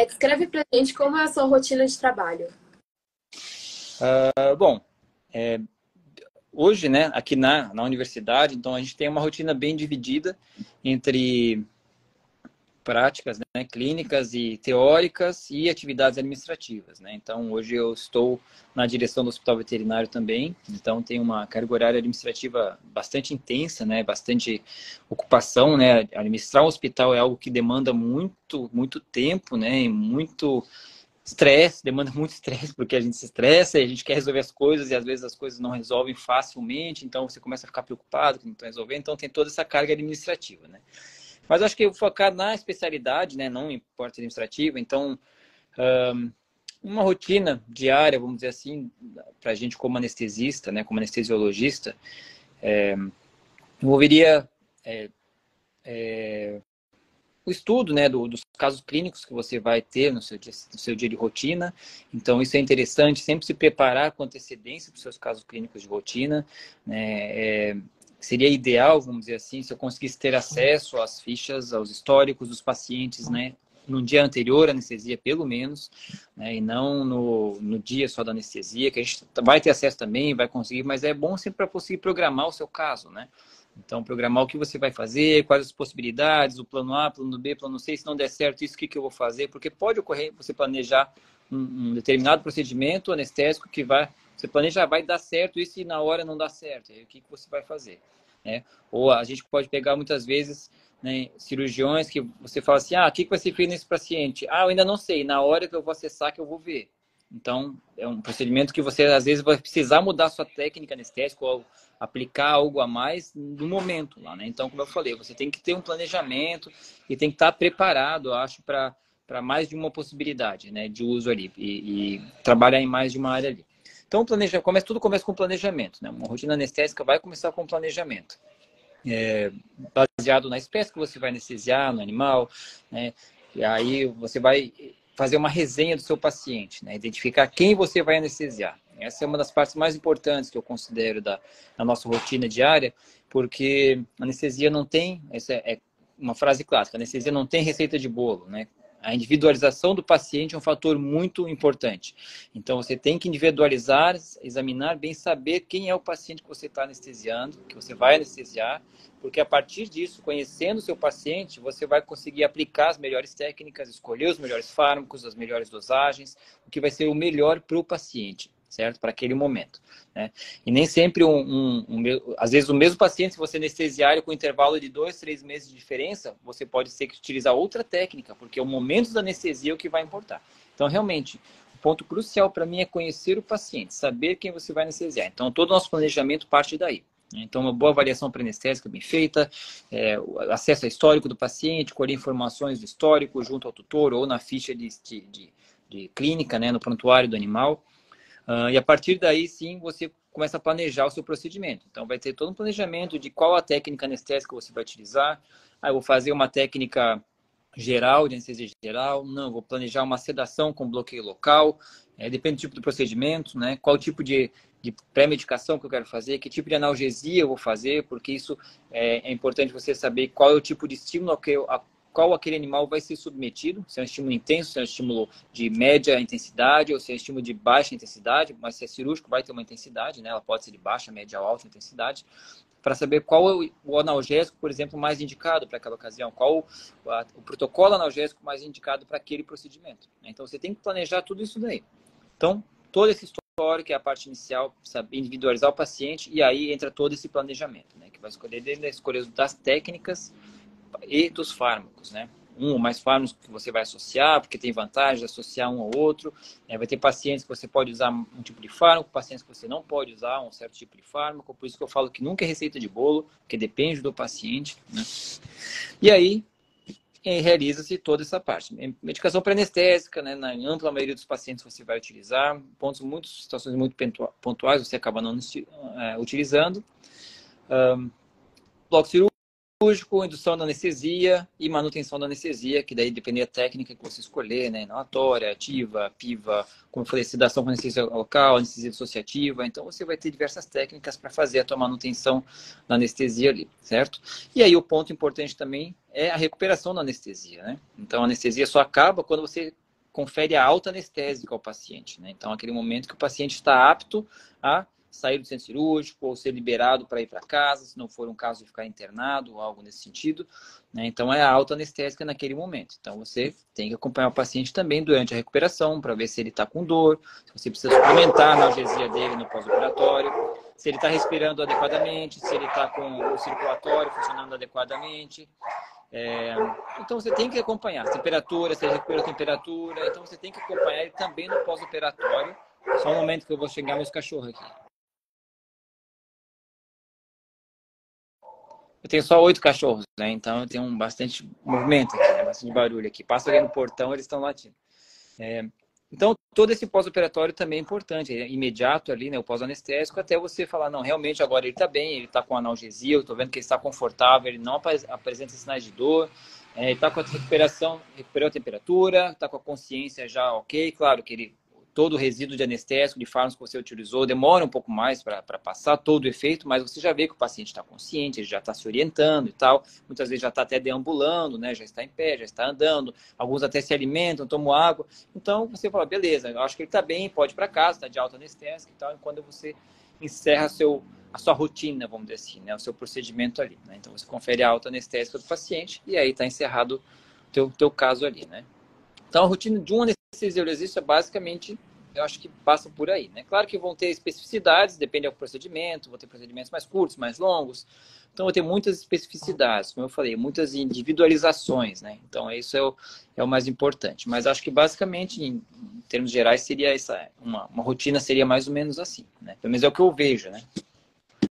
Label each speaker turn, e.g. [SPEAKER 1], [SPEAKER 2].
[SPEAKER 1] Descreve pra gente como é a sua rotina de trabalho.
[SPEAKER 2] Bom, hoje, né, aqui na universidade, então a gente tem uma rotina bem dividida entre práticas, né, clínicas e teóricas e atividades administrativas, né? Então, hoje eu estou na direção do hospital veterinário também, então tem uma carga horária administrativa bastante intensa, né? Bastante ocupação, né? Administrar um hospital é algo que demanda muito tempo, né? E muito estresse, demanda muito estresse, porque a gente se estressa e a gente quer resolver as coisas e às vezes as coisas não resolvem facilmente, então você começa a ficar preocupado que não está resolvendo, então tem toda essa carga administrativa, né? Mas acho que eu vou focar na especialidade, né? Não em parte administrativa. Então, uma rotina diária, vamos dizer assim, para a gente como anestesista, né? Como anestesiologista, envolveria o estudo, né? Dos casos clínicos que você vai ter no seu dia de rotina. Então, isso é interessante, sempre se preparar com antecedência para os seus casos clínicos de rotina, né? Seria ideal, vamos dizer assim, se eu conseguisse ter acesso às fichas, aos históricos dos pacientes, né, no dia anterior à anestesia, pelo menos, né, e não no dia só da anestesia, que a gente vai ter acesso também, vai conseguir, mas é bom sempre para conseguir programar o seu caso, né? Então, programar o que você vai fazer, quais as possibilidades, o plano A, plano B, plano C, se não der certo isso, o que eu vou fazer? Porque pode ocorrer você planejar um determinado procedimento anestésico que você planeja, vai dar certo isso e na hora não dá certo. Aí, o que você vai fazer? Né? Ou a gente pode pegar muitas vezes, né, cirurgiões que você fala assim, o que vai ser feito nesse paciente? Eu ainda não sei, na hora que eu vou acessar que eu vou ver. Então, é um procedimento que você, às vezes, vai precisar mudar sua técnica anestésica ou aplicar algo a mais no momento lá, né? Então, como eu falei, você tem que ter um planejamento e tem que estar preparado, eu acho, para mais de uma possibilidade, né, de uso ali e trabalhar em mais de uma área ali. Então, tudo começa com planejamento, né? Uma rotina anestésica vai começar com planejamento. Baseado na espécie que você vai anestesiar, no animal, né? E aí você vai fazer uma resenha do seu paciente, né? Identificar quem você vai anestesiar. Essa é uma das partes mais importantes que eu considero da nossa rotina diária, porque a anestesia não tem, essa é uma frase clássica, a anestesia não tem receita de bolo, né? A individualização do paciente é um fator muito importante. Então, você tem que individualizar, examinar bem, saber quem é o paciente que você está anestesiando, que você vai anestesiar, porque a partir disso, conhecendo o seu paciente, você vai conseguir aplicar as melhores técnicas, escolher os melhores fármacos, as melhores dosagens, o que vai ser o melhor para o paciente, certo? Para aquele momento, né? E nem sempre, às vezes, o mesmo paciente, se você anestesiar com intervalo de 2, 3 meses de diferença, você pode ter que utilizar outra técnica, porque é o momento da anestesia o que vai importar. Então, realmente, o ponto crucial para mim é conhecer o paciente, saber quem você vai anestesiar. Então, todo o nosso planejamento parte daí. Então, uma boa avaliação pré-anestésica bem feita, acesso ao histórico do paciente, colher informações do histórico junto ao tutor ou na ficha de clínica, né, no prontuário do animal. E a partir daí, sim, você começa a planejar o seu procedimento. Então, vai ter todo um planejamento de qual a técnica anestésica você vai utilizar. Eu vou fazer uma técnica geral, de anestesia geral. Não, vou planejar uma sedação com bloqueio local. Depende do tipo do procedimento, né? Qual tipo de pré-medicação que eu quero fazer, que tipo de analgesia eu vou fazer, porque isso é importante você saber qual é o tipo de estímulo qual aquele animal vai ser submetido, se é um estímulo intenso, se é um estímulo de média intensidade ou se é um estímulo de baixa intensidade, mas se é cirúrgico vai ter uma intensidade, né? Ela pode ser de baixa, média ou alta intensidade, para saber qual é o analgésico, por exemplo, mais indicado para aquela ocasião, qual o protocolo analgésico mais indicado para aquele procedimento. Então, você tem que planejar tudo isso daí. Então, todo esse histórico é a parte inicial, saber individualizar o paciente, e aí entra todo esse planejamento, né? Que vai escolher desde a escolha das técnicas e dos fármacos, né? Um ou mais fármacos que você vai associar, porque tem vantagem de associar um ao outro. Vai ter pacientes que você pode usar um tipo de fármaco, pacientes que você não pode usar um certo tipo de fármaco. Por isso que eu falo que nunca é receita de bolo, porque depende do paciente, né? E aí, realiza-se toda essa parte. Medicação pré-anestésica, né? Na ampla maioria dos pacientes você vai utilizar. Situações muito pontuais você acaba não utilizando. Bloco cirúrgico, cirúrgico, indução da anestesia e manutenção da anestesia, que daí depende da técnica que você escolher, né? Inalatória, ativa, piva, como eu falei, sedação com anestesia local, anestesia dissociativa. Então, você vai ter diversas técnicas para fazer a tua manutenção da anestesia ali, certo? E aí, o ponto importante também é a recuperação da anestesia, né? Então, a anestesia só acaba quando você confere a alta anestésica ao paciente, né? Então, aquele momento que o paciente está apto a sair do centro cirúrgico ou ser liberado para ir para casa, se não for um caso de ficar internado ou algo nesse sentido, né? Então, é a alta anestésica naquele momento. Então, você tem que acompanhar o paciente também durante a recuperação para ver se ele está com dor, se você precisa suplementar a analgesia dele no pós-operatório, se ele está respirando adequadamente, se ele está com o circulatório funcionando adequadamente. Então, você tem que acompanhar a temperatura, se ele recupera a temperatura. Então, você tem que acompanhar ele também no pós-operatório. Só um momento que eu vou chegar meus cachorros aqui. Eu tenho só 8 cachorros, né? Então eu tenho bastante movimento aqui, né? Bastante barulho aqui. Passa ali no portão, eles estão latindo. Então, todo esse pós-operatório também é importante, é imediato ali, né? O pós-anestésico, até você falar, não, realmente agora ele está bem, ele está com analgesia, eu estou vendo que ele está confortável, ele não apresenta sinais de dor, ele está com a recuperação, recuperou a temperatura, está com a consciência já ok, claro que ele todo o resíduo de anestésico, de fármacos que você utilizou, demora um pouco mais para passar todo o efeito, mas você já vê que o paciente está consciente, ele já está se orientando e tal, muitas vezes já está até deambulando, né? Já está em pé, já está andando, alguns até se alimentam, tomam água. Então, você fala, beleza, eu acho que ele está bem, pode ir para casa, está de alta anestésica e tal, e quando você encerra a sua rotina, vamos dizer assim, né? O seu procedimento ali, né? Então, você confere a alta anestésica do paciente e aí está encerrado o teu caso ali, né? Então, a rotina de um anestesiologista, basicamente, eu acho que passa por aí, né? Claro que vão ter especificidades, depende do procedimento, vão ter procedimentos mais curtos, mais longos. Então, vai ter muitas especificidades, como eu falei, muitas individualizações, né? Então, isso é o mais importante. Mas acho que, basicamente, em termos gerais, seria uma rotina seria mais ou menos assim, né? Pelo menos é o que eu vejo, né?